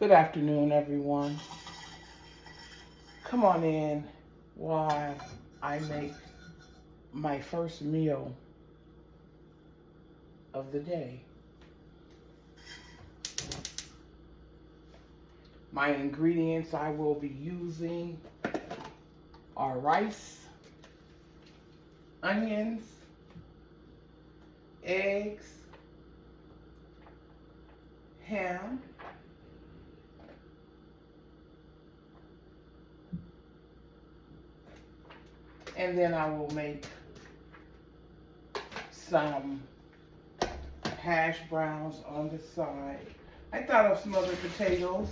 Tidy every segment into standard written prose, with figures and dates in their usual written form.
Good afternoon, everyone. Come on in while I make my first meal of the day. My ingredients I will be using are rice, onions, eggs, ham, and then I will make some hash browns on the side. I thought of some other potatoes,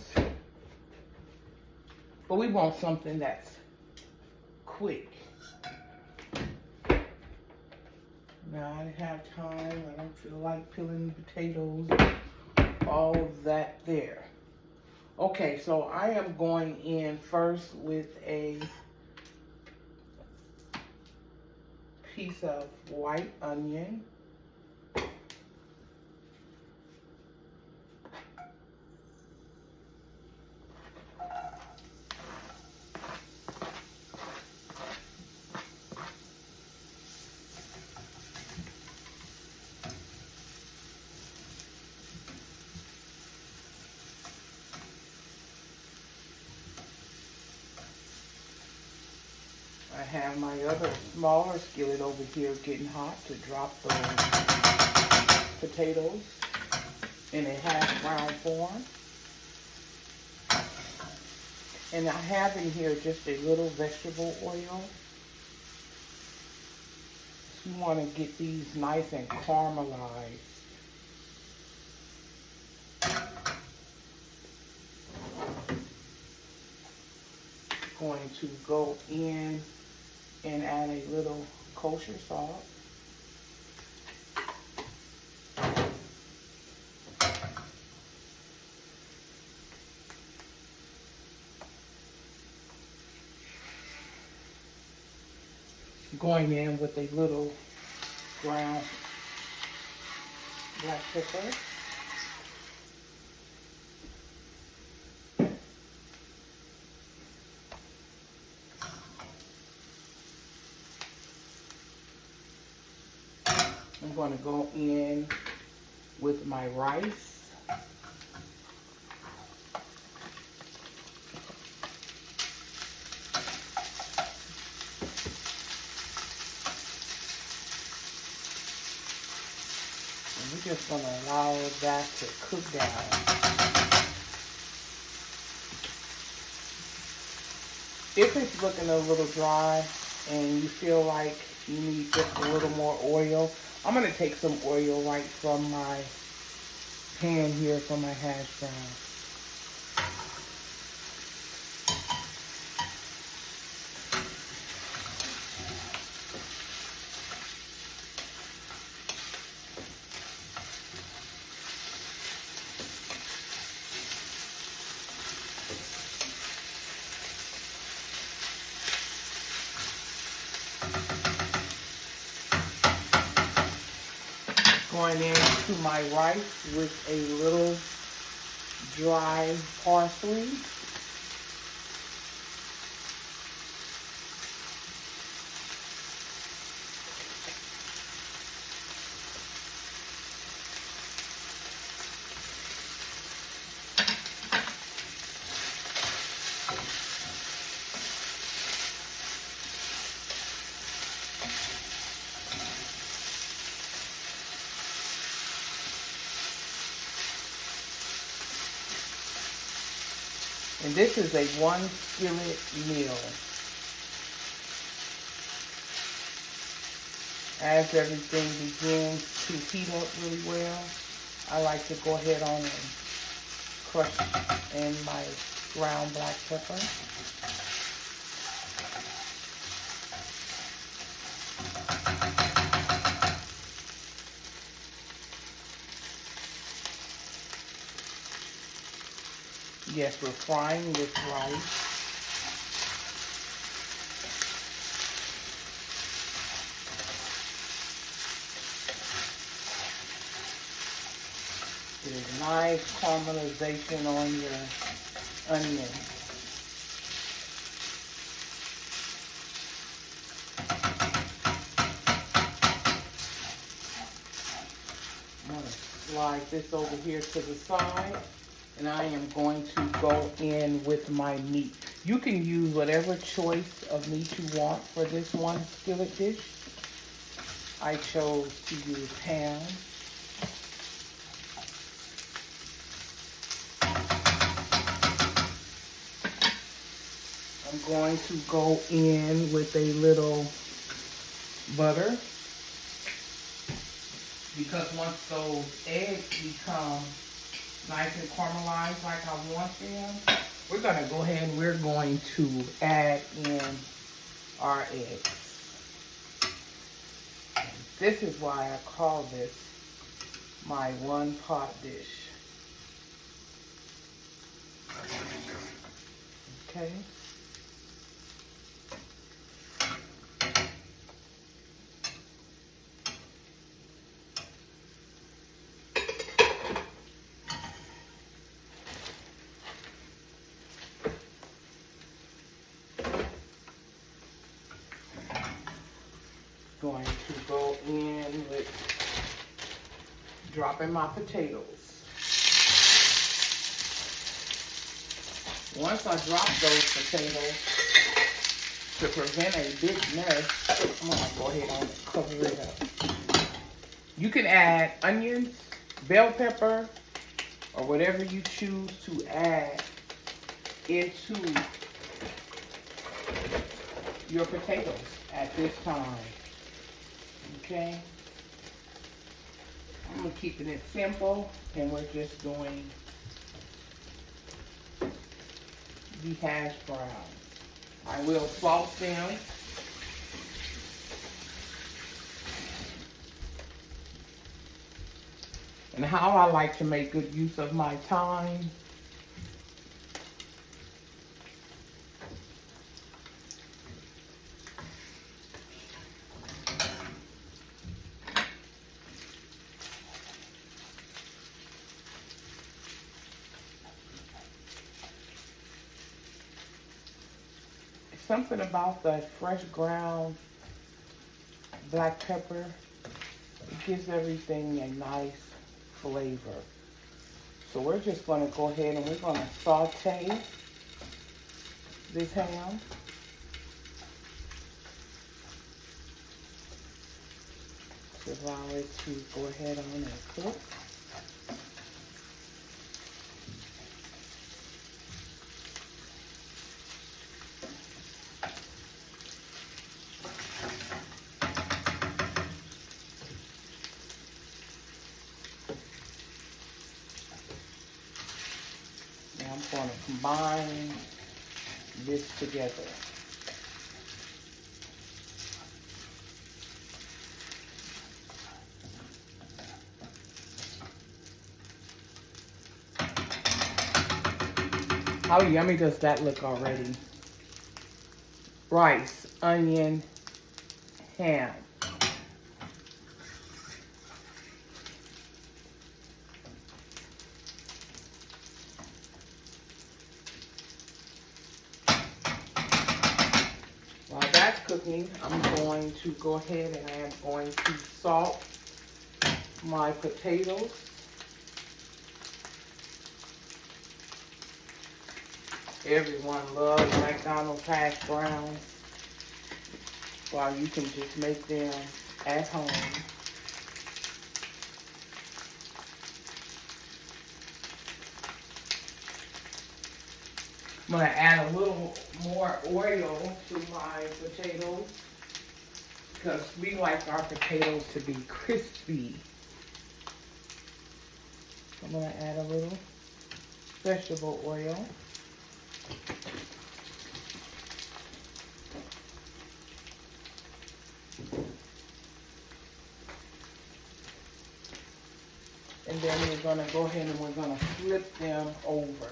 but we want something that's quick. Now I didn't have time, I don't feel like peeling potatoes, all of that there. Okay, so I am going in first with a piece of white onion. I have my other smaller skillet over here getting hot to drop those potatoes in a hash brown form. And I have in here just a little vegetable oil. You want to get these nice and caramelized. Going to go in and add a little kosher salt. Going in with a little ground black pepper. I'm going to go in with my rice. And we're just going to allow that to cook down. If it's looking a little dry and you feel like you need just a little more oil, I'm going to take some oil right from my pan here for my hash brown. Going into my rice with a little dry parsley. And this is a one skillet meal. As everything begins to heat up really well, I like to go ahead on and crush in my ground black pepper. Yes, we're frying this rice. Get a nice caramelization on your onion. I'm going to slide this over here to the side, and I am going to go in with my meat. You can use whatever choice of meat you want for this one skillet dish. I chose to use ham. I'm going to go in with a little butter, because once those eggs become nice and caramelized like I want them, we're going to go ahead and we're going to add in our eggs. This is why I call this my one pot dish. Okay. Going to go in with dropping my potatoes. Once I drop those potatoes, to prevent a big mess, I'm gonna go ahead and cover it up. You can add onions, bell pepper, or whatever you choose to add into your potatoes at this time. Okay, I'm gonna keep it simple, and we're just doing the hash brown. I will salt them. And how I like to make good use of my time. Something about the fresh ground black pepper, it gives everything a nice flavor. So we're just going to go ahead and we're going to saute this ham. To allow it to go ahead on and cook. I'm going to combine this together. How yummy does that look already? Rice, onion, ham. While that's cooking, I'm going to go ahead and I am going to salt my potatoes. Everyone loves McDonald's hash browns. While you can just make them at home. I'm going to add a little more oil to my potatoes because we like our potatoes to be crispy. I'm going to add a little vegetable oil. And then we're going to go ahead and we're going to flip them over.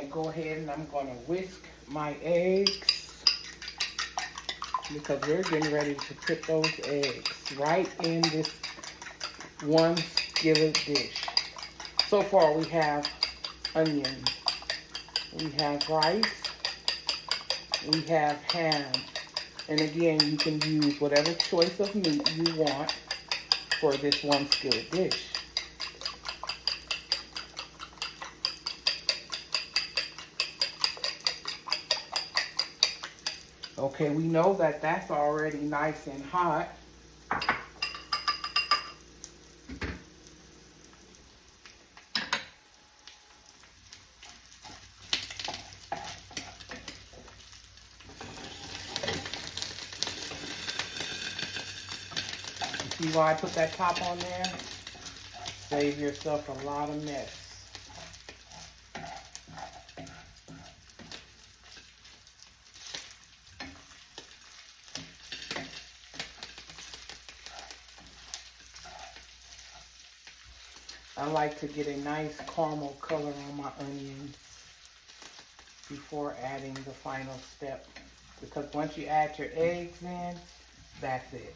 to go ahead and I'm going to whisk my eggs because we're getting ready to put those eggs right in this one skillet dish. So far we have onion, we have rice, we have ham. And again, you can use whatever choice of meat you want for this one skillet dish. Okay, we know that that's already nice and hot. See why I put that top on there? Save yourself a lot of mess. I like to get a nice caramel color on my onions before adding the final step. Because once you add your eggs in, that's it.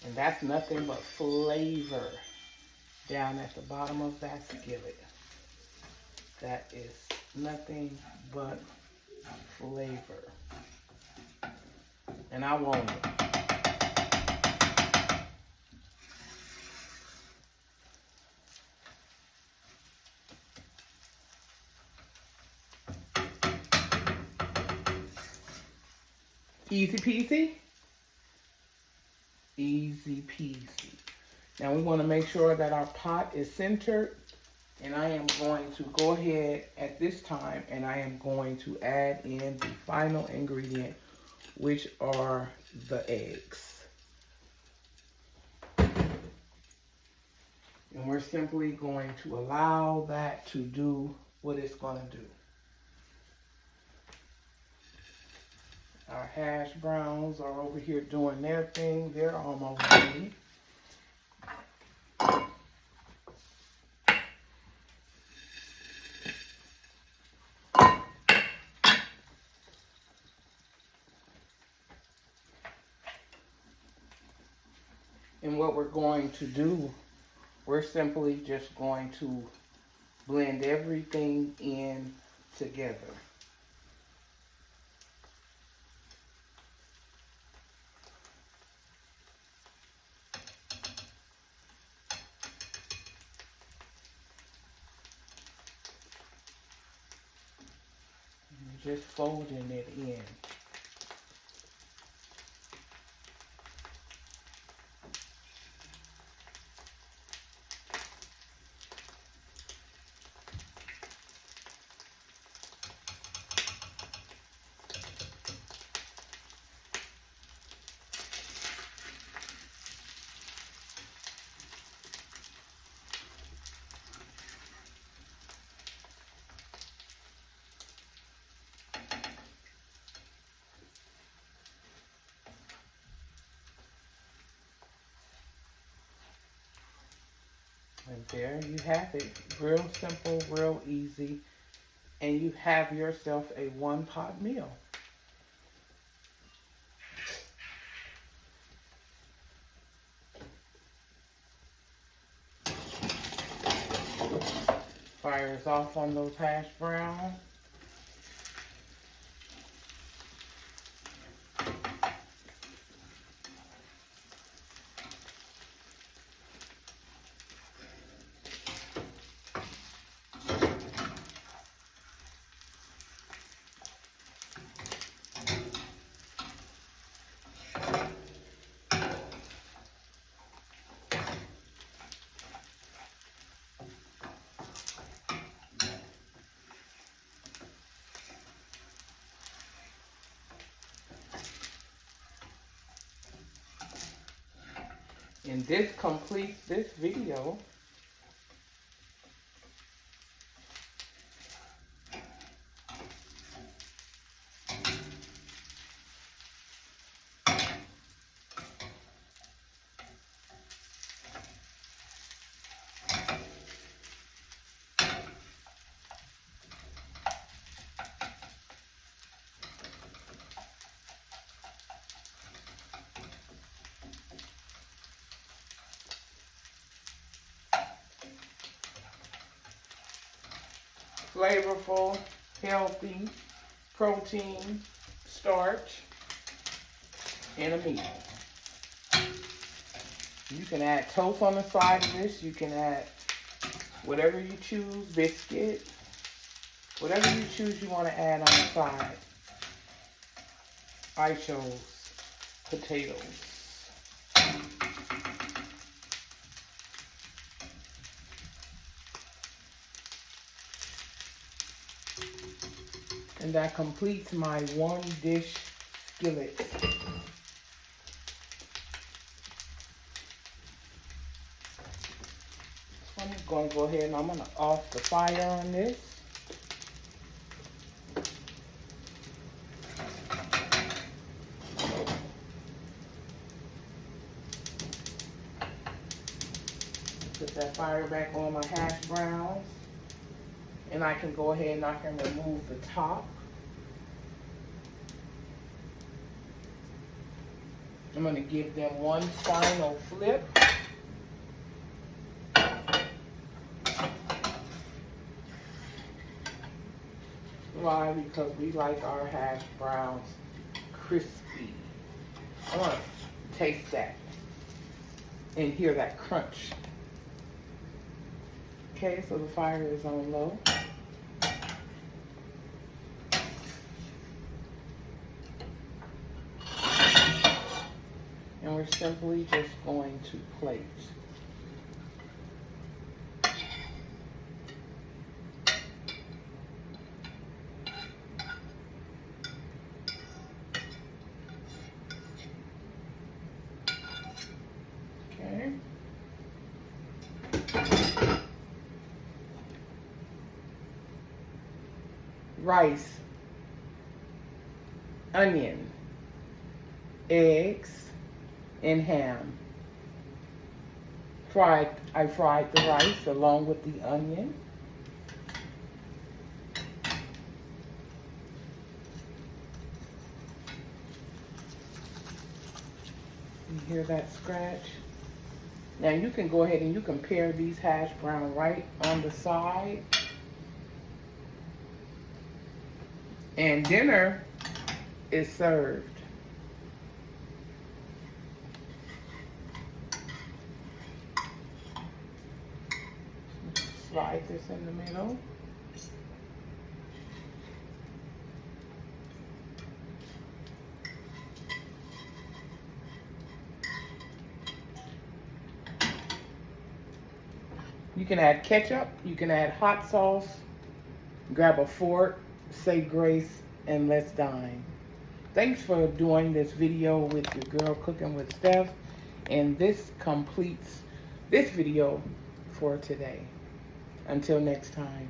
And that's nothing but flavor down at the bottom of that skillet. That is nothing but flavor. And I want it. Easy peasy. Easy peasy. Now we want to make sure that our pot is centered. And I am going to go ahead at this time and I am going to add in the final ingredient, which are the eggs. And we're simply going to allow that to do what it's going to do. Our hash browns are over here doing their thing. They're almost ready. And what we're going to do, we're simply just going to blend everything in together. Just folding it in. And there you have it. Real simple, real easy. And you have yourself a one-pot meal. Fire is off on those hash browns. And this completes this video. flavorful, healthy, protein, starch, and a meat. You can add toast on the side of this. You can add whatever you choose, biscuit, whatever you choose you want to add on the side. I chose potatoes. And that completes my one dish skillet. So I'm going to go ahead and I'm going to off the fire on this. Put that fire back on my hash browns. And I can go ahead and I can remove the top. I'm going to give them one final flip. Why? Because we like our hash browns crispy. I want to taste that and hear that crunch. Okay, so the fire is on low. And we're simply just going to plate. Okay. Rice, onion, eggs, and ham. I fried the rice along with the onion. You hear that scratch? Now you can go ahead and you can pair these hash brown right on the side. And dinner is served. Slide this in the middle. You can add ketchup, you can add hot sauce, grab a fork, say grace, and let's dine. Thanks for doing this video with your girl Cooking with Steph, and this completes this video for today. Until next time.